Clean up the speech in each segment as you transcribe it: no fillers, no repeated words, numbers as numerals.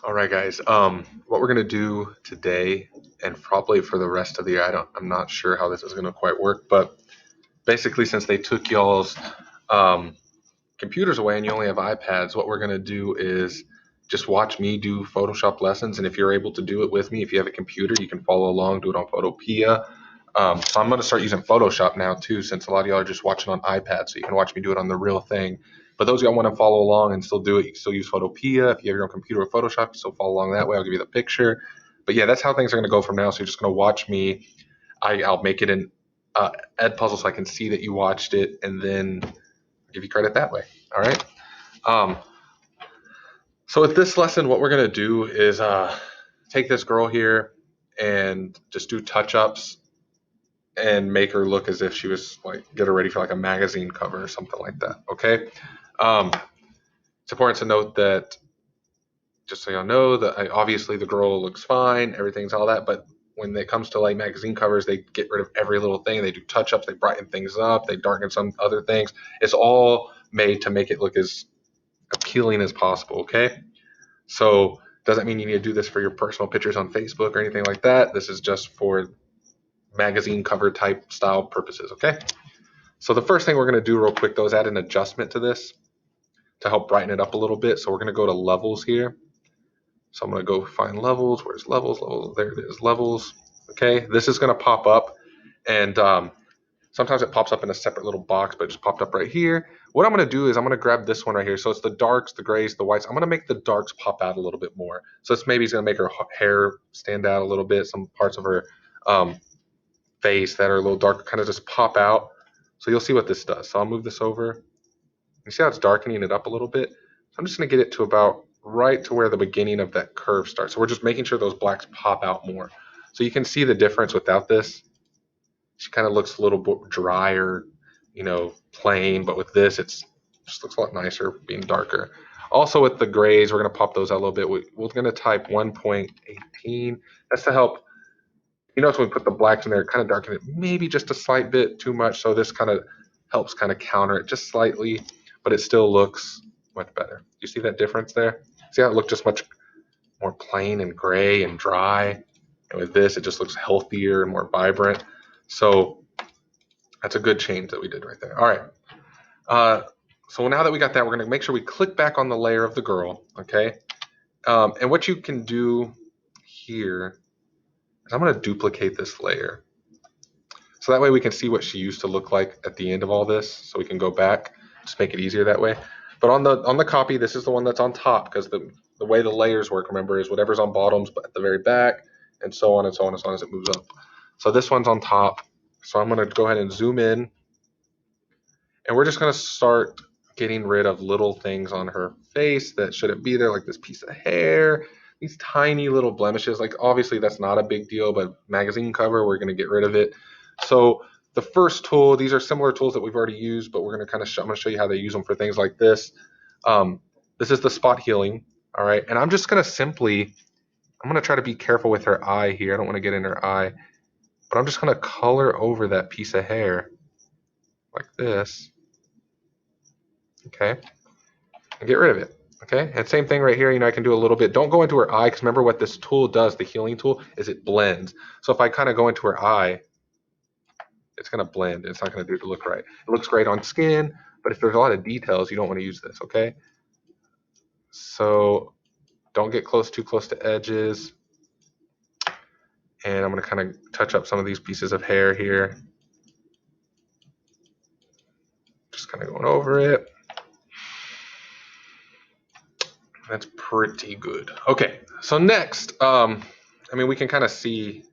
All right, guys. What we're gonna do today, and probably for the rest of the year, I'm not sure how this is gonna quite work, but basically, since they took y'all's um, computers away and you only have iPads, what we're gonna do is just watch me do Photoshop lessons, and if you're able to do it with me, if you have a computer, you can follow along, do it on Photopea. So I'm gonna start using Photoshop now too, since a lot of y'all are just watching on iPads, so you can watch me do it on the real thing. But those of y'all want to follow along and still do it, you can still use Photopea. If you have your own computer with Photoshop, you still follow along that way. I'll give you the picture. But yeah, that's how things are gonna go from now. So you're just gonna watch me. I'll make it an Edpuzzle so I can see that you watched it, and then I'll give you credit that way. All right. Um, so with this lesson, what we're gonna do is take this girl here and just do touch ups and make her look as if she was like get her ready for like a magazine cover or something like that. Okay. Um, it's important to note that just so y'all know that obviously the girl looks fine, everything's all that, but when it comes to like magazine covers, they get rid of every little thing. They do touch ups, they brighten things up, they darken some other things. It's all made to make it look as appealing as possible. Okay. So doesn't mean you need to do this for your personal pictures on Facebook or anything like that. This is just for magazine cover type style purposes. Okay. So the first thing we're going to do real quick though is add an adjustment to this to help brighten it up a little bit. So we're going to go to levels here. So I'm going to go find levels. Where's levels? Levels. There it is. Levels. Okay. This is going to pop up, and sometimes it pops up in a separate little box, but it just popped up right here. What I'm going to do is I'm going to grab this one right here. So it's the darks, the grays, the whites. I'm going to make the darks pop out a little bit more. So it's maybe it's going to make her hair stand out a little bit. Some parts of her um, face that are a little darker kind of just pop out. So you'll see what this does. So I'll move this over. You see how it's darkening it up a little bit? So I'm just going to get it to about right to where the beginning of that curve starts. So we're just making sure those blacks pop out more. So you can see the difference without this. She kind of looks a little bit drier, plain, but with this, it's just looks a lot nicer being darker. Also with the grays, we're going to pop those out a little bit. We're going to type 1.18. That's to help. You notice when we put the blacks in there, it kind of darken it maybe just a slight bit too much. So this kind of helps kind of counter it just slightly, but it still looks much better. You see that difference there? See how it looked just much more plain and gray and dry? And with this, it just looks healthier and more vibrant. So that's a good change that we did right there. All right. So now that we got that, we're going to make sure we click back on the layer of the girl. Okay. And what you can do here is I'm going to duplicate this layer. So that way we can see what she used to look like at the end of all this. So we can go back, just make it easier that way. But on the copy, this is the one that's on top because the way the layers work, remember, is whatever's on bottoms but at the very back, and so on and so on and so on as it moves up. So this one's on top. So I'm going to go ahead and zoom in, and we're just going to start getting rid of little things on her face that shouldn't be there, like this piece of hair, these tiny little blemishes. Like obviously that's not a big deal, but magazine cover, we're going to get rid of it. So the first tool, these are similar tools that we've already used, but we're going to kind of I'm going to show you how they use them for things like this. This is the spot healing. All right. And I'm just going to I'm going to try to be careful with her eye here. I don't want to get in her eye, but I'm just going to color over that piece of hair like this. Okay. And get rid of it. Okay. And same thing right here. I can do a little bit. Don't go into her eye because remember what this tool does, the healing tool, is it blends. So if I kind of go into her eye, it's going to blend. It's not going to do it to look right. It looks great on skin, but if there's a lot of details, you don't want to use this, okay? So don't get too close to edges. And I'm going to kind of touch up some of these pieces of hair here. Just kind of going over it. That's pretty good. Okay, so next, we can kind of see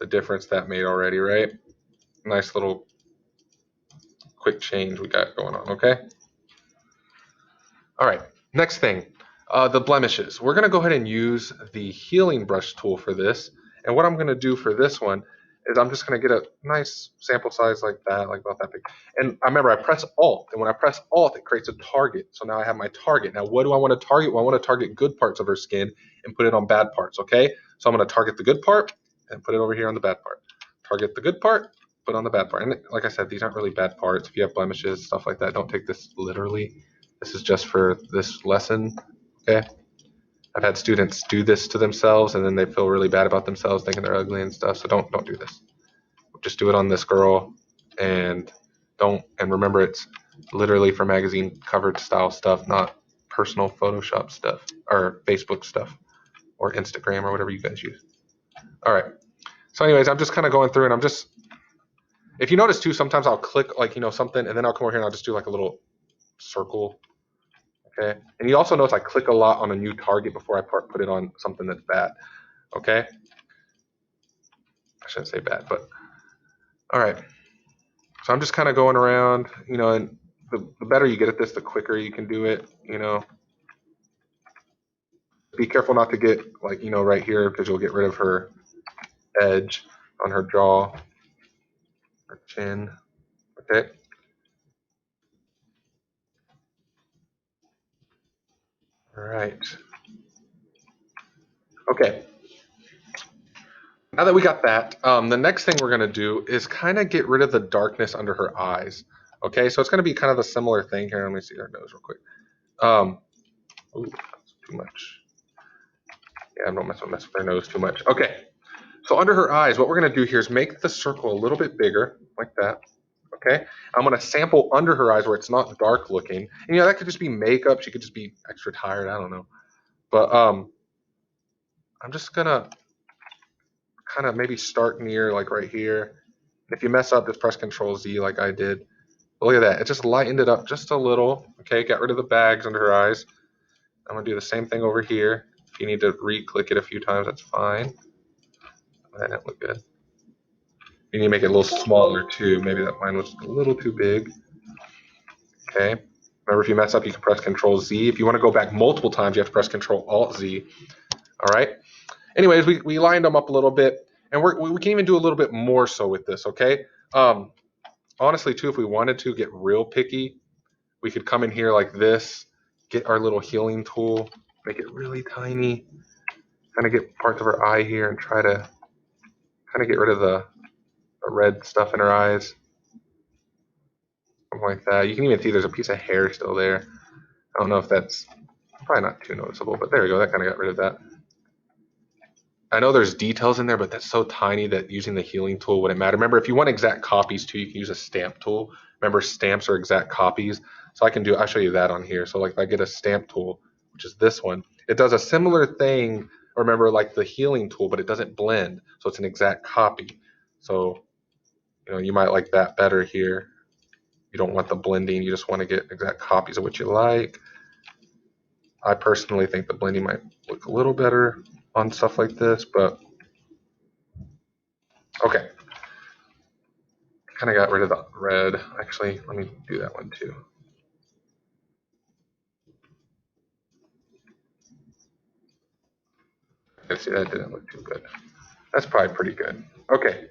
the difference that made already, right? Nice little quick change we got going on, okay? All right, next thing, the blemishes. We're going to go ahead and use the healing brush tool for this. And what I'm going to do for this one is I'm just going to get a nice sample size like that, like about that big. And I remember I press Alt, and when I press Alt, it creates a target. So now I have my target. Now what do I want to target? Well, I want to target good parts of her skin and put it on bad parts, okay? So I'm going to target the good part and put it over here on the bad part. Target the good part, put on the bad part. And like I said, these aren't really bad parts. If you have blemishes, stuff like that, don't take this literally. This is just for this lesson, okay? I've had students do this to themselves and then they feel really bad about themselves thinking they're ugly and stuff. So don't do this. Just do it on this girl, and remember, it's literally for magazine covered style stuff, not personal Photoshop stuff or Facebook stuff or Instagram or whatever you guys use. All right. So anyways, I'm just kind of going through and I'm just, if you notice too, sometimes I'll click like, something and then I'll come over here and I'll just do like a little circle. Okay. And you also notice I click a lot on a new target before I put it on something that's bad. Okay. I shouldn't say bad, but all right. So I'm just kind of going around, and the better you get at this, the quicker you can do it, Be careful not to get like, right here because you'll get rid of her edge on her jaw, her chin. Okay. All right. Okay. Now that we got that, the next thing we're going to do is kind of get rid of the darkness under her eyes. Okay, so it's going to be kind of a similar thing here. Let me see her nose real quick. Ooh, that's too much. Yeah, I don't mess with her nose too much. Okay, so under her eyes, what we're going to do here is make the circle a little bit bigger, like that. Okay, I'm going to sample under her eyes where it's not dark looking. And that could just be makeup. She could just be extra tired. I don't know. But I'm just going to kind of maybe start near like right here. If you mess up, just press Control Z like I did. But look at that. It just lightened it up just a little. Okay, got rid of the bags under her eyes. I'm going to do the same thing over here. If you need to re-click it a few times, that's fine. That didn't look good. You need to make it a little smaller too. Maybe that mine was a little too big. Okay. Remember, if you mess up, you can press Control Z. If you want to go back multiple times, you have to press Control Alt Z. All right. Anyways, we lined them up a little bit, and we can even do a little bit more so with this. Okay. Honestly, too, if we wanted to get real picky, we could come in here like this, get our little healing tool, make it really tiny, kind of get parts of her eye here, and try to kind of get rid of the red stuff in her eyes. Something like that. You can even see there's a piece of hair still there. I don't know if that's probably not too noticeable, but there we go. That kind of got rid of that. I know there's details in there, but that's so tiny that using the healing tool wouldn't matter. Remember, if you want exact copies too, you can use a stamp tool. Remember, stamps are exact copies. So I'll show you that on here. So like if I get a stamp tool, which is this one, it does a similar thing. Remember, like the healing tool, but it doesn't blend. So it's an exact copy. So, you might like that better here. You don't want the blending. You just want to get exact copies of what you like. I personally think the blending might look a little better on stuff like this, but okay. Kind of got rid of the red. Actually, let me do that one too. Okay, see, that didn't look too good. That's probably pretty good. Okay.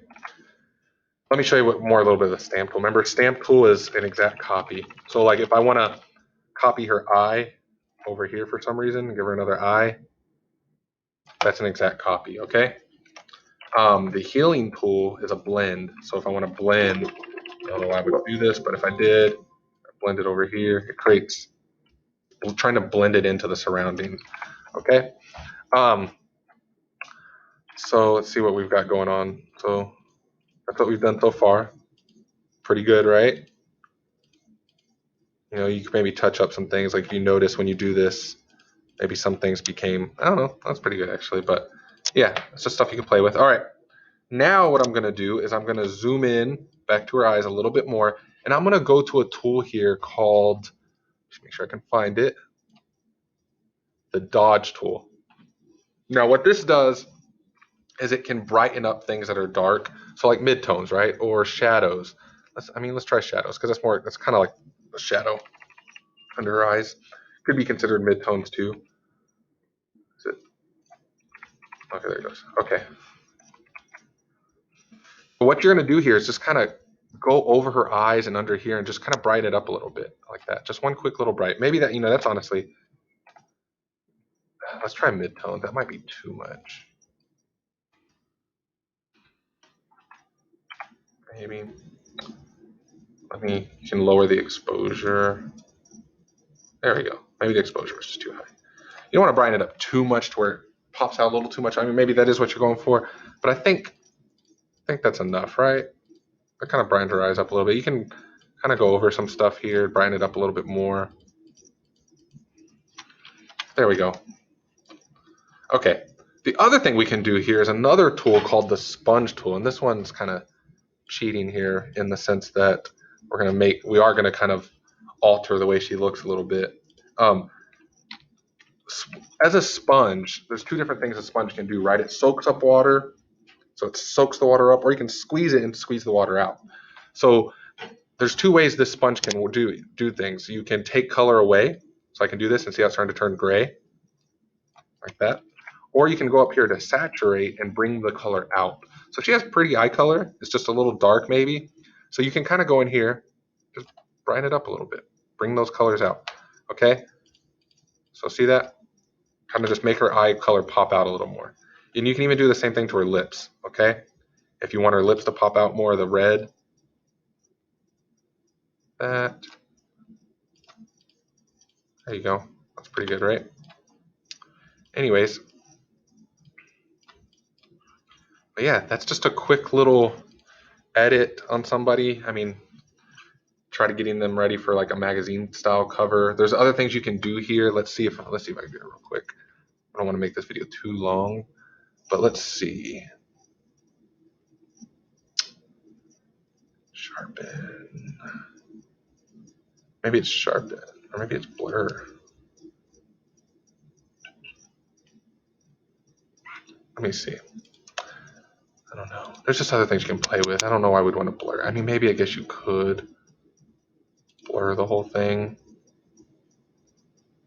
Let me show you a little bit of the stamp tool. Remember, stamp tool is an exact copy. So like if I want to copy her eye over here for some reason, give her another eye, that's an exact copy, okay? The healing tool is a blend. So if I want to blend, I don't know why I would do this, but if I did, blend it over here, it creates, I'm trying to blend it into the surroundings, okay? So let's see what we've got going on. So that's what we've done so far. Pretty good, right? You can maybe touch up some things. Like you notice when you do this, maybe some things became, I don't know, that's pretty good actually. But yeah, it's just stuff you can play with. All right. Now what I'm going to do is I'm going to zoom in back to her eyes a little bit more. And I'm going to go to a tool here called, just make sure I can find it, the Dodge tool. Now what this does is it can brighten up things that are dark. So like midtones, right? Or shadows. Let's try shadows because that's kind of like a shadow under her eyes. Could be considered midtones too. Is it? Okay, there it goes. Okay. But what you're going to do here is just kind of go over her eyes and under here and just kind of brighten it up a little bit like that. Just one quick little bright. Maybe that, that's honestly, let's try midtone. That might be too much. Maybe. You can lower the exposure. There we go. Maybe the exposure is just too high. You don't want to brighten it up too much to where it pops out a little too much. I mean, maybe that is what you're going for, but I think that's enough, right? I kind of brightened her eyes up a little bit. You can kind of go over some stuff here, brighten it up a little bit more. There we go. Okay. The other thing we can do here is another tool called the sponge tool, and this one's kind of cheating here in the sense that we are gonna kind of alter the way she looks a little bit. As a sponge, there's two different things a sponge can do, right? It soaks up water, so it soaks the water up, or you can squeeze it and squeeze the water out. So there's two ways this sponge can do things. You can take color away, so I can do this and see how it's starting to turn gray, like that. Or you can go up here to saturate and bring the color out. So she has pretty eye color. It's just a little dark maybe. So you can kind of go in here, just brighten it up a little bit. Bring those colors out, okay? So see that? Kind of just make her eye color pop out a little more. And you can even do the same thing to her lips, okay? If you want her lips to pop out more of the red, that. There you go. That's pretty good, right? Anyways, but yeah, that's just a quick little edit on somebody. I mean, try to getting them ready for like a magazine style cover. There's other things you can do here. Let's see if I can do it real quick. I don't want to make this video too long, but let's see. Sharpen. Maybe it's sharpen, or maybe it's blur. Let me see. I don't know. There's just other things you can play with. I don't know why we'd want to blur. I mean, maybe I guess you could blur the whole thing.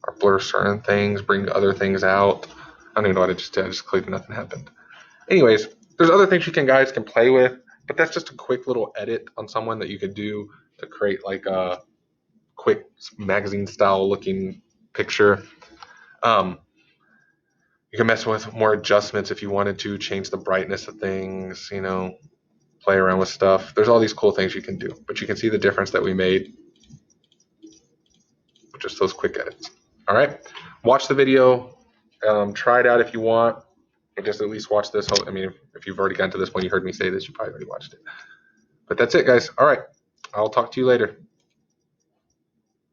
Or blur certain things, bring other things out. I don't even know what I just did. I just clicked and nothing happened. Anyways, there's other things you guys can play with, but that's just a quick little edit on someone that you could do to create like a quick magazine style looking picture. You can mess with more adjustments if you wanted to, change the brightness of things, play around with stuff. There's all these cool things you can do, but you can see the difference that we made with just those quick edits. All right, watch the video, try it out if you want, or just at least watch this. I mean, if you've already gotten to this point, you heard me say this, you probably already watched it. But that's it, guys. All right, I'll talk to you later.